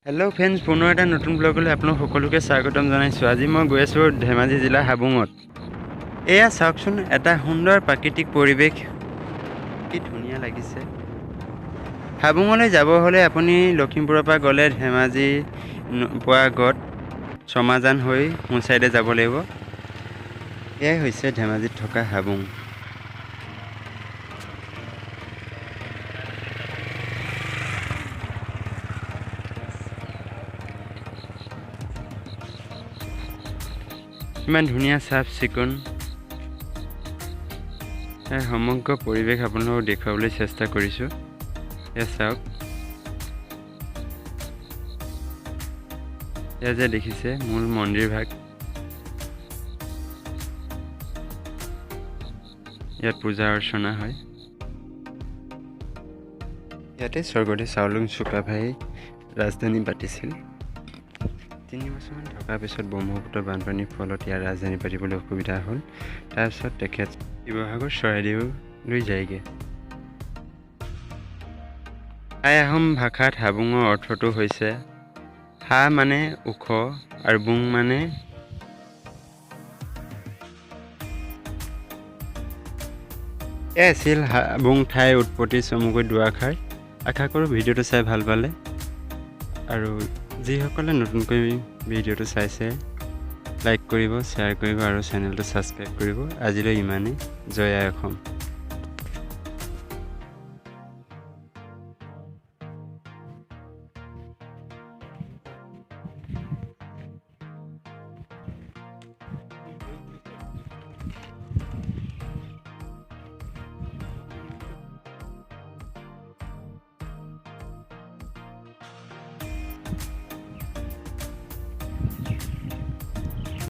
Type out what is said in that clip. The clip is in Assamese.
হেল্ল' ফ্ৰেণ্ডছ, পুনৰ এটা নতুন ব্লগলৈ আপোনাক সকলোকে স্বাগতম জনাইছোঁ। আজি মই গৈ আছোঁ ধেমাজি জিলা হাবুঙত। এয়া চাওকচোন, এটা সুন্দৰ প্ৰাকৃতিক পৰিৱেশ, কি ধুনীয়া লাগিছে। হাবুঙলৈ যাব হ'লে আপুনি লখিমপুৰৰ পৰা গ'লে ধেমাজি পোৱাৰ আগত ছমাজান হৈ সোঁ চাইডে যাব লাগিব। এয়াই হৈছে ধেমাজিত থকা হাবুং। ইমান ধুনীয়া চাফ চিকুণ সমগ্ৰ পৰিৱেশ আপোনালোকক দেখুৱাবলৈ চেষ্টা কৰিছোঁ। এয়া চাওক, এয়া যে দেখিছে মূল মন্দিৰ ভাগ। ইয়াত পূজা অৰ্চনা হয়। ইয়াতে স্বৰ্গদেউ চাওলুং চুকাফাই ৰাজধানী পাতিছিল। 3 বছৰমান থকাৰ পিছত ব্ৰহ্মপুত্ৰ বানপানীৰ ফলত ইয়াৰ ৰাজধানী পাতিবলৈ অসুবিধা হ'ল। তাৰপিছত তেখেত শিৱসাগৰ চৰাইদেউলৈ যায়গৈ। আই আহোম ভাষাত হাবুঙৰ অৰ্থটো হৈছে হা মানে ওখ আৰু বুং মানে আছিল হাবুং ঠাইৰ উৎপত্তি চমুকৈ দুআষাৰ। আশা কৰোঁ ভিডিঅ'টো চাই ভাল পালে, আৰু যিসকলে নতুনকৈ ভিডিঅ'টো চাইছে লাইক কৰিব, শ্বেয়াৰ কৰিব আৰু চেনেলটো ছাবস্ক্ৰাইব কৰিব। আজিলৈ ইমানেই। জয় আই অসম।